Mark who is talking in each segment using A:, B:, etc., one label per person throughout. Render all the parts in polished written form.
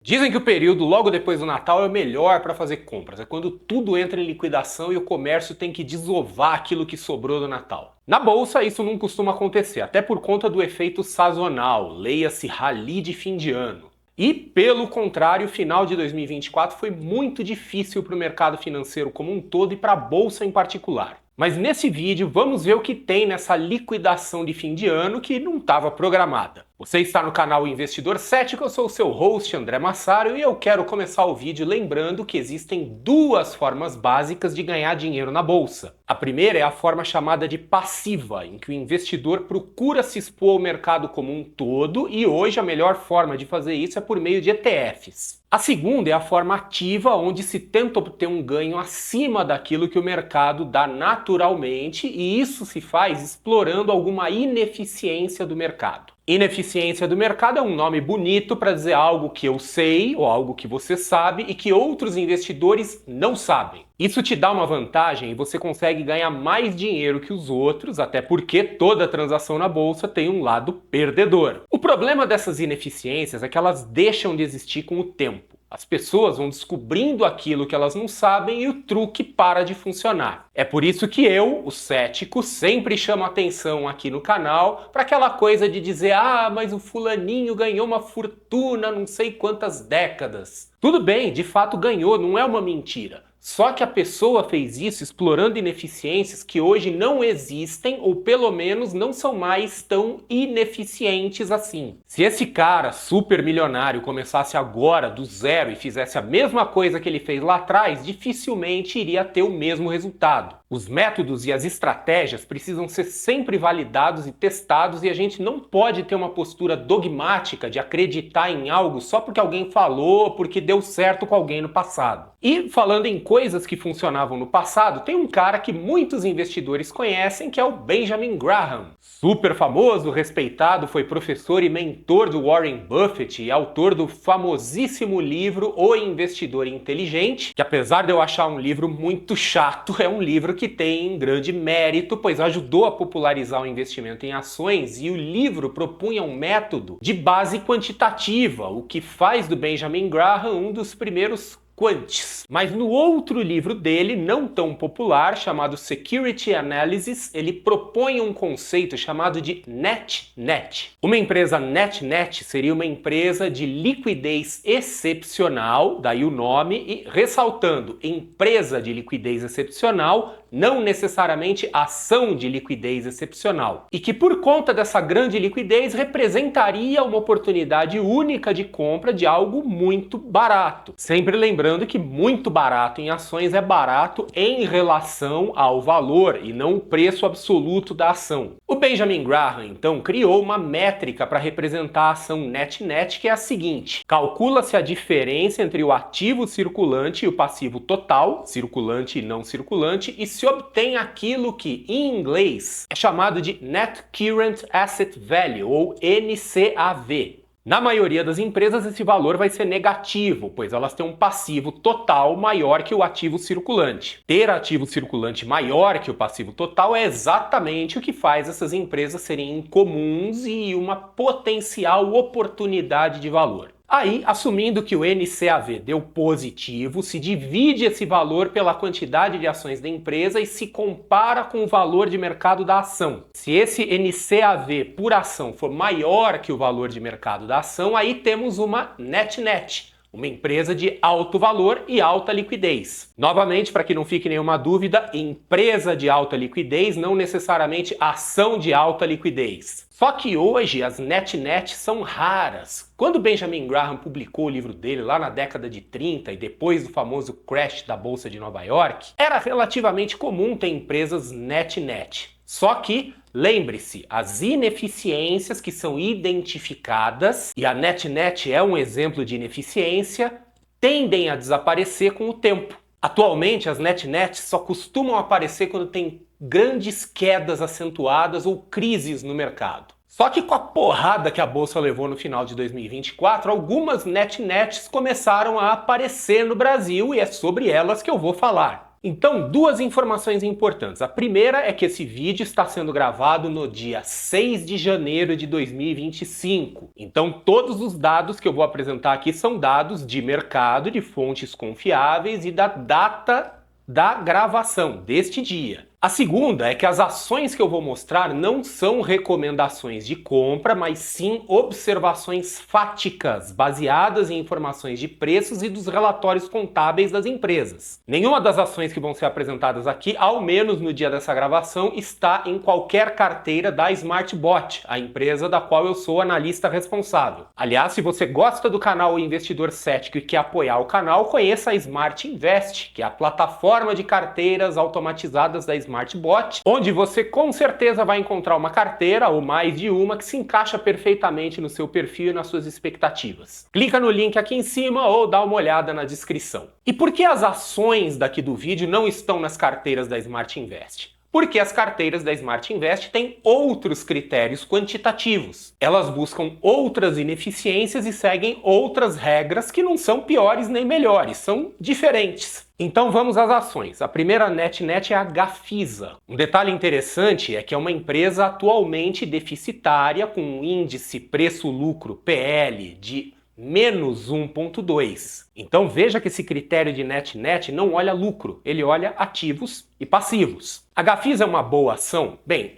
A: Dizem que o período logo depois do Natal é o melhor para fazer compras. É quando tudo entra em liquidação e o comércio tem que desovar aquilo que sobrou do Natal. Na bolsa, isso não costuma acontecer, até por conta do efeito sazonal, leia-se rally de fim de ano. E, pelo contrário, o final de 2024 foi muito difícil para o mercado financeiro como um todo e para a bolsa em particular. Mas nesse vídeo vamos ver o que tem nessa liquidação de fim de ano que não estava programada. Você está no canal Investidor Cético, eu sou o seu host André Massaro e eu quero começar o vídeo lembrando que existem duas formas básicas de ganhar dinheiro na bolsa. A primeira é a forma chamada de passiva, em que o investidor procura se expor ao mercado como um todo e hoje a melhor forma de fazer isso é por meio de ETFs. A segunda é a forma ativa, onde se tenta obter um ganho acima daquilo que o mercado dá naturalmente, e isso se faz explorando alguma ineficiência do mercado. Ineficiência do mercado é um nome bonito para dizer algo que eu sei ou algo que você sabe e que outros investidores não sabem. Isso te dá uma vantagem e você consegue ganhar mais dinheiro que os outros, até porque toda transação na bolsa tem um lado perdedor. O problema dessas ineficiências é que elas deixam de existir com o tempo. As pessoas vão descobrindo aquilo que elas não sabem e o truque para de funcionar. É por isso que eu, o cético, sempre chamo atenção aqui no canal para aquela coisa de dizer mas o fulaninho ganhou uma fortuna não sei quantas décadas. Tudo bem, de fato ganhou, não é uma mentira. Só que a pessoa fez isso explorando ineficiências que hoje não existem ou pelo menos não são mais tão ineficientes assim. Se esse cara super milionário começasse agora do zero e fizesse a mesma coisa que ele fez lá atrás, dificilmente iria ter o mesmo resultado. Os métodos e as estratégias precisam ser sempre validados e testados e a gente não pode ter uma postura dogmática de acreditar em algo só porque alguém falou, porque deu certo com alguém no passado. E falando em coisas que funcionavam no passado, tem um cara que muitos investidores conhecem, que é o Benjamin Graham. Super famoso, respeitado, foi professor e mentor do Warren Buffett e autor do famosíssimo livro O Investidor Inteligente, que apesar de eu achar um livro muito chato, é um livro que tem grande mérito, pois ajudou a popularizar o investimento em ações e o livro propunha um método de base quantitativa, o que faz do Benjamin Graham um dos primeiros quants. Mas no outro livro dele, não tão popular, chamado Security Analysis, ele propõe um conceito chamado de net-net. Uma empresa net-net seria uma empresa de liquidez excepcional, daí o nome, e ressaltando, empresa de liquidez excepcional, não necessariamente ação de liquidez excepcional. E que por conta dessa grande liquidez representaria uma oportunidade única de compra de algo muito barato. Sempre lembrando que muito barato em ações é barato em relação ao valor e não o preço absoluto da ação. O Benjamin Graham, então, criou uma métrica para representar a ação net-net, que é a seguinte: calcula-se a diferença entre o ativo circulante e o passivo total, circulante e não circulante, e se obtém aquilo que, em inglês, é chamado de Net Current Asset Value, ou NCAV. Na maioria das empresas, esse valor vai ser negativo, pois elas têm um passivo total maior que o ativo circulante. Ter ativo circulante maior que o passivo total é exatamente o que faz essas empresas serem incomuns e uma potencial oportunidade de valor. Aí, assumindo que o NCAV deu positivo, se divide esse valor pela quantidade de ações da empresa e se compara com o valor de mercado da ação. Se esse NCAV por ação for maior que o valor de mercado da ação, aí temos uma net-net. Uma empresa de alto valor e alta liquidez. Novamente, para que não fique nenhuma dúvida, empresa de alta liquidez, não necessariamente ação de alta liquidez. Só que hoje as net-net são raras. Quando Benjamin Graham publicou o livro dele lá na década de 30 e depois do famoso crash da Bolsa de Nova York, era relativamente comum ter empresas net-net. Só que, lembre-se, as ineficiências que são identificadas, e a net-net é um exemplo de ineficiência, tendem a desaparecer com o tempo. Atualmente, as net-nets só costumam aparecer quando tem grandes quedas acentuadas ou crises no mercado. Só que com a porrada que a bolsa levou no final de 2024, algumas net-nets começaram a aparecer no Brasil e é sobre elas que eu vou falar. Então, duas informações importantes. A primeira é que esse vídeo está sendo gravado no dia 6 de janeiro de 2025. Então, todos os dados que eu vou apresentar aqui são dados de mercado, de fontes confiáveis e da data da gravação deste dia. A segunda é que as ações que eu vou mostrar não são recomendações de compra, mas sim observações fáticas, baseadas em informações de preços e dos relatórios contábeis das empresas. Nenhuma das ações que vão ser apresentadas aqui, ao menos no dia dessa gravação, está em qualquer carteira da SmartBot, a empresa da qual eu sou analista responsável. Aliás, se você gosta do canal Investidor Cético e quer apoiar o canal, conheça a Smart Invest, que é a plataforma de carteiras automatizadas da SmartBot, onde você com certeza vai encontrar uma carteira ou mais de uma que se encaixa perfeitamente no seu perfil e nas suas expectativas. Clica no link aqui em cima ou dá uma olhada na descrição. E por que as ações daqui do vídeo não estão nas carteiras da Smart Invest? Porque as carteiras da Smart Invest têm outros critérios quantitativos. Elas buscam outras ineficiências e seguem outras regras que não são piores nem melhores, são diferentes. Então vamos às ações. A primeira NetNet é a Gafisa. Um detalhe interessante é que é uma empresa atualmente deficitária com um índice preço-lucro PL de menos 1,2. Então veja que esse critério de NetNet não olha lucro, ele olha ativos e passivos. A Gafisa é uma boa ação? Bem,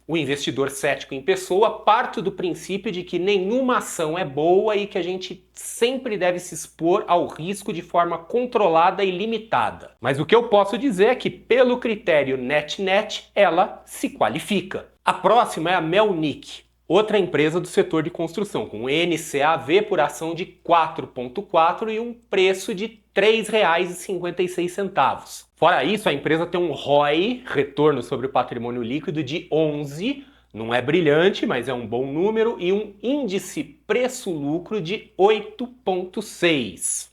A: o investidor cético em pessoa, parto do princípio de que nenhuma ação é boa e que a gente sempre deve se expor ao risco de forma controlada e limitada. Mas o que eu posso dizer é que, pelo critério NetNet, ela se qualifica. A próxima é a Melnick, outra empresa do setor de construção, com um NCAV por ação de 4,4 e um preço de R$ 3,56. Fora isso, a empresa tem um ROI, retorno sobre o patrimônio líquido, de 11, não é brilhante, mas é um bom número, e um índice preço-lucro de 8,6.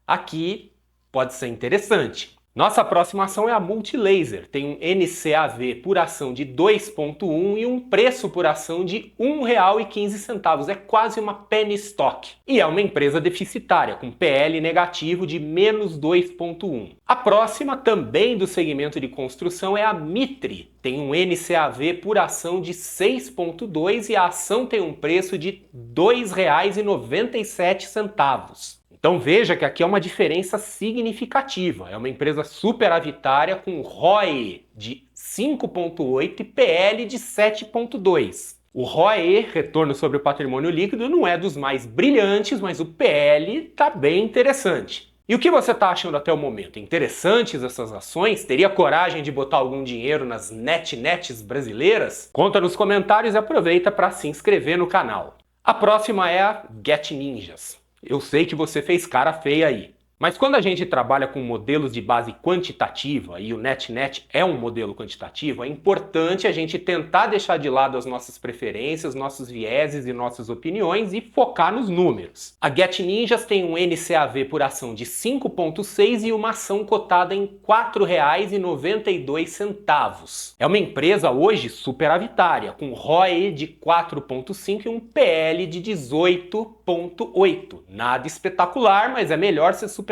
A: Aqui pode ser interessante. Nossa próxima ação é a Multilaser, tem um NCAV por ação de 2,1 e um preço por ação de R$ 1,15, é quase uma penny stock. E é uma empresa deficitária, com PL negativo de menos 2,1. A próxima, também do segmento de construção, é a Mitre, tem um NCAV por ação de 6,2 e a ação tem um preço de R$ 2,97. Então veja que aqui é uma diferença significativa. É uma empresa superavitária com ROE de 5,8 e PL de 7,2. O ROE, retorno sobre o patrimônio líquido, não é dos mais brilhantes, mas o PL está bem interessante. E o que você está achando até o momento? Interessantes essas ações? Teria coragem de botar algum dinheiro nas NetNets brasileiras? Conta nos comentários e aproveita para se inscrever no canal. A próxima é a Get Ninjas. Eu sei que você fez cara feia aí. Mas quando a gente trabalha com modelos de base quantitativa, e o NetNet é um modelo quantitativo, é importante a gente tentar deixar de lado as nossas preferências, nossos vieses e nossas opiniões e focar nos números. A Get Ninjas tem um NCAV por ação de 5,6 e uma ação cotada em R$ 4,92. É uma empresa hoje superavitária, com ROE de 4,5 e um PL de 18,8. Nada espetacular, mas é melhor ser superavitária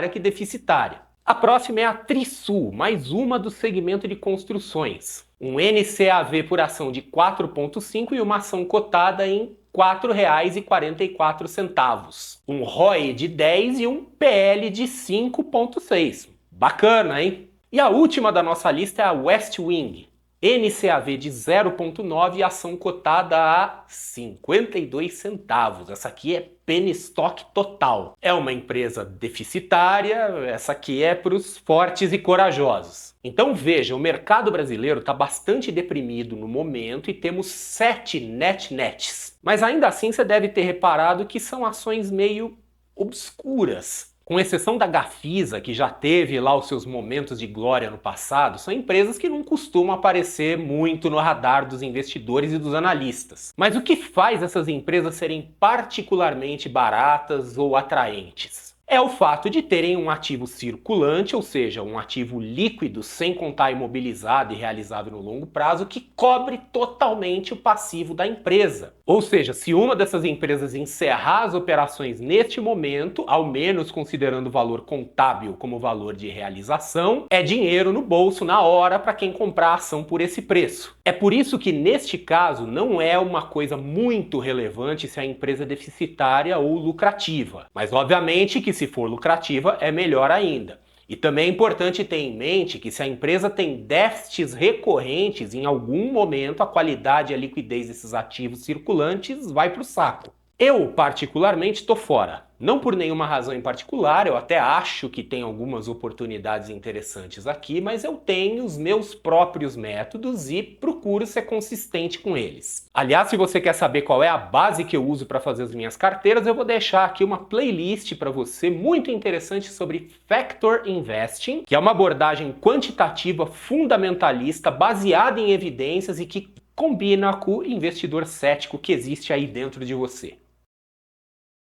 A: que deficitária. A próxima é a Trisul, mais uma do segmento de construções. Um NCAV por ação de 4,5 e uma ação cotada em R$ 4,44. Um ROE de 10 e um PL de 5,6. Bacana, hein? E a última da nossa lista é a Westwing. NCAV de 0,9 e ação cotada a 52 centavos. Essa aqui é penny stock total. É uma empresa deficitária, essa aqui é para os fortes e corajosos. Então veja, o mercado brasileiro está bastante deprimido no momento e temos 7 NetNets. Mas ainda assim você deve ter reparado que são ações meio obscuras. Com exceção da Gafisa, que já teve lá os seus momentos de glória no passado, são empresas que não costumam aparecer muito no radar dos investidores e dos analistas. Mas o que faz essas empresas serem particularmente baratas ou atraentes? é o fato de terem um ativo circulante, ou seja, um ativo líquido sem contar imobilizado e realizável no longo prazo, que cobre totalmente o passivo da empresa. Ou seja, se uma dessas empresas encerrar as operações neste momento, ao menos considerando o valor contábil como valor de realização, é dinheiro no bolso na hora para quem comprar a ação por esse preço. É por isso que neste caso não é uma coisa muito relevante se a empresa é deficitária ou lucrativa, mas obviamente que se for lucrativa é melhor ainda. E também é importante ter em mente que se a empresa tem déficits recorrentes, em algum momento a qualidade e a liquidez desses ativos circulantes vai para o saco. Eu, particularmente, estou fora. Não por nenhuma razão em particular, eu até acho que tem algumas oportunidades interessantes aqui, mas eu tenho os meus próprios métodos e procuro ser consistente com eles. Aliás, se você quer saber qual é a base que eu uso para fazer as minhas carteiras, eu vou deixar aqui uma playlist para você muito interessante sobre Factor Investing, que é uma abordagem quantitativa fundamentalista baseada em evidências e que combina com o investidor cético que existe aí dentro de você.